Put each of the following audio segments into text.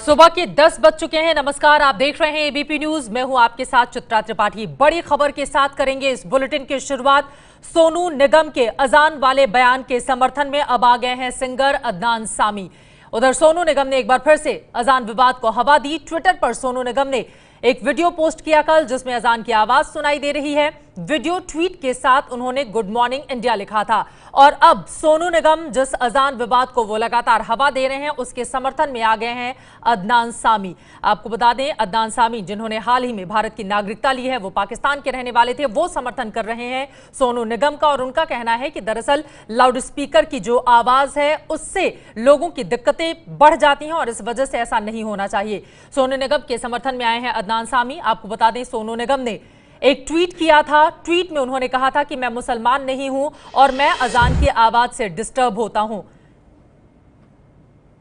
सुबह के 10 बज चुके हैं। नमस्कार, आप देख रहे हैं एबीपी न्यूज। मैं हूं आपके साथ चित्रा त्रिपाठी। बड़ी खबर के साथ करेंगे इस बुलेटिन की शुरुआत। सोनू निगम के अजान वाले बयान के समर्थन में अब आ गए हैं सिंगर अदनान सामी। उधर सोनू निगम ने एक बार फिर से अजान विवाद को हवा दी। ट्विटर पर सोनू निगम ने एक वीडियो पोस्ट किया कल, जिसमें अजान की आवाज सुनाई दे रही है। वीडियो ट्वीट के साथ उन्होंने गुड मॉर्निंग इंडिया लिखा था। और अब सोनू निगम जिस अजान विवाद को वो लगातार हवा दे रहे हैं, उसके समर्थन में आ गए हैं अदनान सामी। आपको बता दें, अदनान सामी जिन्होंने हाल ही में भारत की नागरिकता ली है, वो पाकिस्तान के रहने वाले थे, वो समर्थन कर रहे हैं सोनू निगम का। और उनका कहना है कि दरअसल लाउड स्पीकर की जो आवाज है, उससे लोगों की दिक्कतें बढ़ जाती हैं और इस वजह से ऐसा नहीं होना चाहिए। सोनू निगम के समर्थन में आए हैं अदनान सामी। आपको बता दें, सोनू निगम ने एक ट्वीट किया था। ट्वीट में उन्होंने कहा था कि मैं मुसलमान नहीं हूं और मैं अजान की आवाज से डिस्टर्ब होता हूं।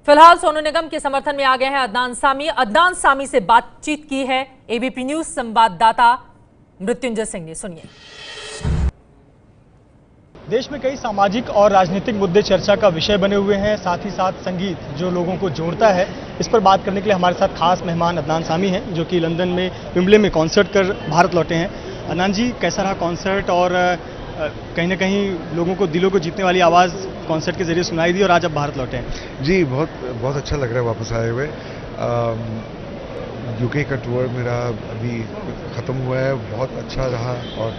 फिलहाल सोनू निगम के समर्थन में आ गए हैं अदनान सामी। अदनान सामी से बातचीत की है एबीपी न्यूज संवाददाता मृत्युंजय सिंह ने। सुनिए। देश में कई सामाजिक और राजनीतिक मुद्दे चर्चा का विषय बने हुए हैं। साथ ही साथ संगीत जो लोगों को जोड़ता है, इस पर बात करने के लिए हमारे साथ खास मेहमान अदनान सामी हैं, जो कि लंदन में विम्बले में कॉन्सर्ट कर भारत लौटे हैं। अदनान जी, कैसा रहा कॉन्सर्ट? और कहीं ना कहीं लोगों को दिलों को जीतने वाली आवाज़ कॉन्सर्ट के जरिए सुनाई दी और आज अब भारत लौटे हैं। जी, बहुत अच्छा लग रहा है वापस आए हुए। यूके का टूर मेरा अभी ख़त्म हुआ है, बहुत अच्छा रहा और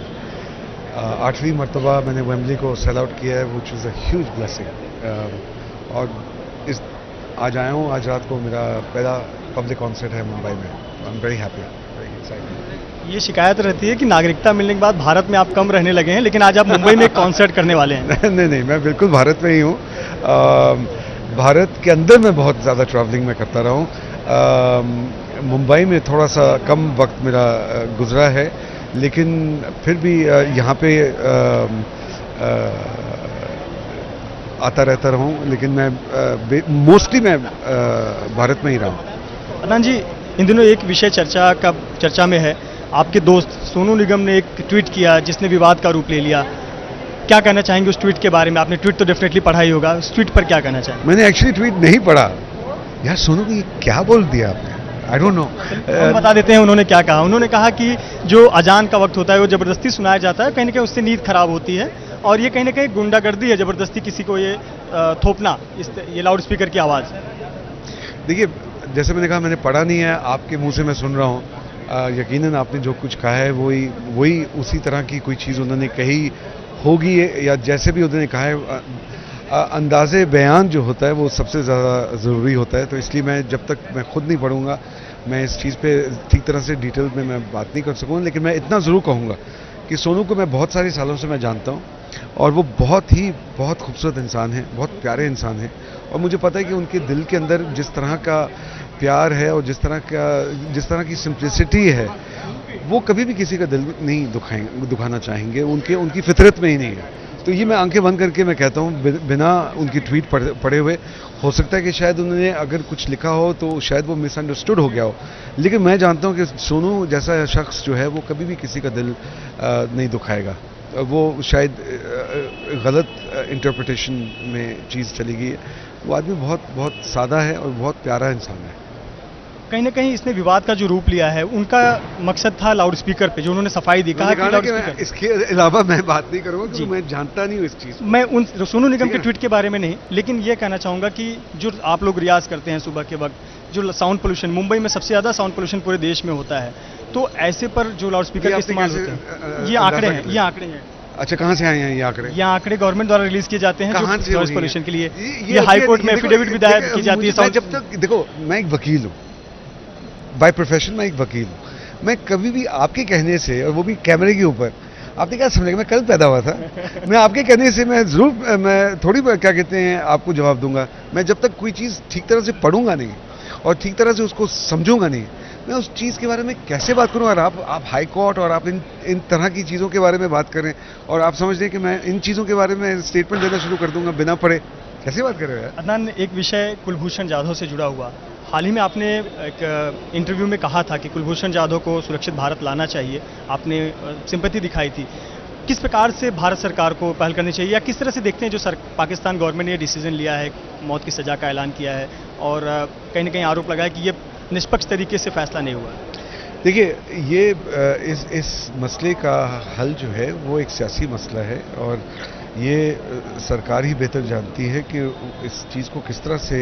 8वीं मरतबा मैंने वेम्बली को सेल आउट किया है, which is a huge blessing. और इस आज आया हूँ, आज रात को मेरा पहला पब्लिक कॉन्सर्ट है मुंबई में। I am very happy, very excited. ये शिकायत रहती है कि नागरिकता मिलने के बाद भारत में आप कम रहने लगे हैं, लेकिन आज आप मुंबई में एक कॉन्सर्ट करने वाले हैं। नहीं, मैं बिल्कुल भारत में ही हूँ। भारत के अंदर मैं बहुत ज़्यादा ट्रैवलिंग में करता रहा हूँ। मुंबई में थोड़ा सा कम वक्त मेरा गुजरा है, लेकिन फिर भी यहाँ पे आता रहता रहा हूँ। लेकिन मैं मोस्टली मैं भारत में ही रहा हूँ। अदनान जी, इन दिनों एक विषय चर्चा में है। आपके दोस्त सोनू निगम ने एक ट्वीट किया जिसने विवाद का रूप ले लिया। क्या कहना चाहेंगे उस ट्वीट के बारे में? आपने ट्वीट तो डेफिनेटली पढ़ा ही होगा, उस ट्वीट पर क्या कहना चाहेंगे? मैंने एक्चुअली ट्वीट नहीं पढ़ा। यार सोनू की क्या बोल दिया आपने? I don't know. हम बता देते हैं उन्होंने क्या कहा। उन्होंने कहा कि जो अजान का वक्त होता है वो ज़बरदस्ती सुनाया जाता है, कहीं ना कहीं उससे नींद खराब होती है और ये कहीं ना कहीं गुंडागर्दी है, ज़बरदस्ती किसी को ये थोपना, ये लाउड स्पीकर की आवाज़। देखिए, जैसे मैंने कहा, मैंने पढ़ा नहीं है, आपके मुंह से मैं सुन रहा हूँ। यकीनन आपने जो कुछ कहा है वही उसी तरह की कोई चीज़ उन्होंने कही होगी, या जैसे भी उन्होंने कहा है। अंदाज़े बयान जो होता है वो सबसे ज़्यादा ज़रूरी होता है। तो इसलिए मैं जब तक मैं खुद नहीं पढ़ूंगा, मैं इस चीज़ पे ठीक तरह से डिटेल में मैं बात नहीं कर सकूँगा। लेकिन मैं इतना ज़रूर कहूँगा कि सोनू को मैं बहुत सारे सालों से मैं जानता हूँ और वो बहुत खूबसूरत इंसान है, बहुत प्यारे इंसान है। और मुझे पता है कि उनके दिल के अंदर जिस तरह का प्यार है और जिस तरह की सिंप्लिसिटी है, वो कभी भी किसी का दिल नहीं दुखाना चाहेंगे। उनकी फितरत में ही नहीं है। तो ये मैं आंखें बंद करके मैं कहता हूँ, बिना उनकी ट्वीट पढ़े हुए। हो सकता है कि शायद उन्होंने अगर कुछ लिखा हो तो शायद वो मिसअंडरस्टूड हो गया हो, लेकिन मैं जानता हूँ कि सोनू जैसा शख्स जो है वो कभी भी किसी का दिल नहीं दुखाएगा। वो शायद गलत इंटरप्रिटेशन में चीज़ चली गई है। वो आदमी बहुत सादा है और बहुत प्यारा इंसान है। कहीं ना कहीं इसने विवाद का जो रूप लिया है, उनका मकसद था लाउड स्पीकर पे, जो उन्होंने सफाई दी। कहा कि मैं इसके अलावा मैं बात नहीं करूंगा क्योंकि मैं जानता नहीं हूँ इस चीज़। मैं उन सोनू निगम के ट्वीट के बारे में नहीं, लेकिन ये कहना चाहूँगा कि जो आप लोग रियाज करते हैं सुबह के वक्त, जो साउंड पोल्यूशन, मुंबई में सबसे ज़्यादा साउंड पोल्यूशन पूरे देश में होता है, तो ऐसे पर जो लाउड स्पीकर का इस्तेमाल होते हैं, ये आंकड़े हैं। अच्छा, कहाँ से आए हैं ये आंकड़े? ये आंकड़े गवर्नमेंट द्वारा रिलीज किए जाते हैं नॉइज पोल्यूशन के लिए। ये हाई कोर्ट में एफिडेविट भी दायर की जाती है। जब तक देखो, मैं एक वकील हूँ, बाय प्रोफेशन मैं एक वकील हूँ। मैं कभी भी आपके कहने से, और वो भी कैमरे के ऊपर, आपने क्या समझेगा मैं कल पैदा हुआ था? मैं आपके कहने से मैं थोड़ी क्या कहते हैं आपको जवाब दूंगा। मैं जब तक कोई चीज़ ठीक तरह से पढ़ूंगा नहीं और ठीक तरह से उसको समझूंगा नहीं, मैं उस चीज़ के बारे में कैसे बात करूँ? और आप हाई कोर्ट और आप इन तरह की चीज़ों के बारे में बात करें और आप समझ लें कि मैं इन चीज़ों के बारे में स्टेटमेंट देना शुरू कर दूंगा बिना पढ़े। कैसे बात कर रहे हो यार? अदनान, एक विषय कुलभूषण जाधव से जुड़ा हुआ। हाल ही में आपने एक इंटरव्यू में कहा था कि कुलभूषण जाधव को सुरक्षित भारत लाना चाहिए। आपने सिंपैथी दिखाई थी। किस प्रकार से भारत सरकार को पहल करनी चाहिए, या किस तरह से देखते हैं जो पाकिस्तान गवर्नमेंट ने डिसीजन लिया है, मौत की सज़ा का ऐलान किया है और कहीं ना कहीं आरोप लगाया कि ये निष्पक्ष तरीके से फैसला नहीं हुआ। देखिए, ये इस मसले का हल जो है वो एक सियासी मसला है और ये सरकार ही बेहतर जानती है कि इस चीज़ को किस तरह से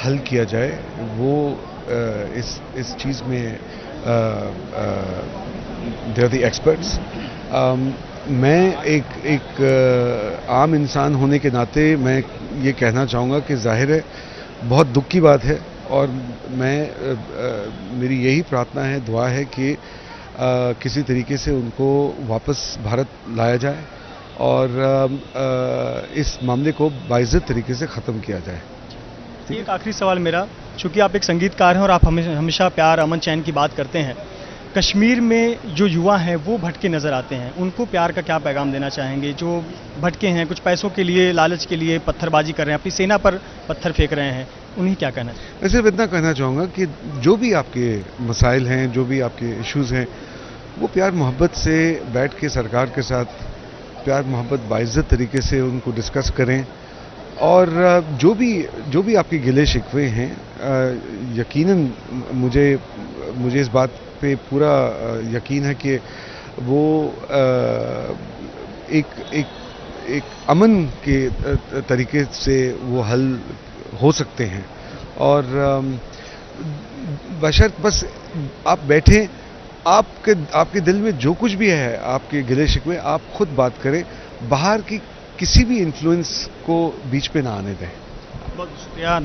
हल किया जाए। वो इस चीज़ में दे आर द एक्सपर्ट्स। मैं एक आम इंसान होने के नाते मैं ये कहना चाहूँगा कि जाहिर है बहुत दुख की बात है और मेरी यही प्रार्थना है, दुआ है कि किसी तरीके से उनको वापस भारत लाया जाए और इस मामले को बाइज्जत तरीके से ख़त्म किया जाए। एक आखिरी सवाल मेरा, चूँकि आप एक संगीतकार हैं और आप हमेशा प्यार, अमन, चैन की बात करते हैं, कश्मीर में जो युवा हैं वो भटके नज़र आते हैं, उनको प्यार का क्या पैगाम देना चाहेंगे? जो भटके हैं, कुछ पैसों के लिए, लालच के लिए पत्थरबाजी कर रहे हैं, अपनी सेना पर पत्थर फेंक रहे हैं, उन्हें क्या कहना चाहिए? मैं सिर्फ इतना कहना चाहूँगा कि जो भी आपके मसाइल हैं, जो भी आपके इश्यूज़ हैं, वो प्यार मोहब्बत से बैठ के सरकार के साथ प्यार मोहब्बत बाइज्जत तरीके से उनको डिस्कस करें और जो भी आपके गिले शिकवे हैं, यकीनन मुझे इस बात पे पूरा यकीन है कि वो एक अमन के तरीके से वो हल हो सकते हैं और बशर्त बस आप बैठें, आपके दिल में जो कुछ भी है, आपके गिले शिकवे, आप खुद बात करें, बाहर की किसी भी इन्फ्लुएंस को बीच पे ना आने दें। बहुत शुक्रिया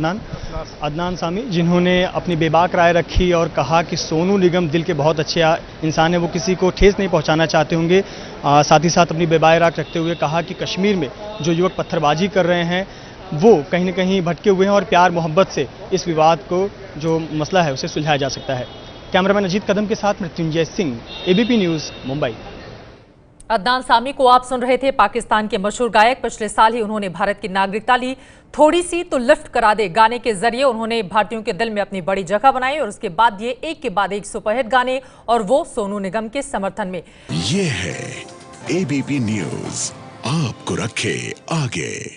अदनान सामी, जिन्होंने अपनी बेबाक राय रखी और कहा कि सोनू निगम दिल के बहुत अच्छे इंसान हैं, वो किसी को ठेस नहीं पहुंचाना चाहते होंगे। साथ ही साथ अपनी बेबाक राय रखते हुए कहा कि कश्मीर में जो युवक पत्थरबाजी कर रहे हैं वो कहीं न कहीं भटके हुए हैं और प्यार मोहब्बत से इस विवाद को, जो मसला है, उसे सुलझाया जा सकता है। कैमरामैन अजीत कदम के साथ मृत्युंजय सिंह, एबीपी न्यूज़, मुंबई। अदनान सामी को आप सुन रहे थे। पाकिस्तान के मशहूर गायक, पिछले साल ही उन्होंने भारत की नागरिकता ली। थोड़ी सी तो लिफ्ट करा दे गाने के जरिए उन्होंने भारतीयों के दिल में अपनी बड़ी जगह बनाई और उसके बाद ये एक के बाद एक सुपरहिट गाने, और वो सोनू निगम के समर्थन में। ये है एबीपी न्यूज़, आपको रखे आगे।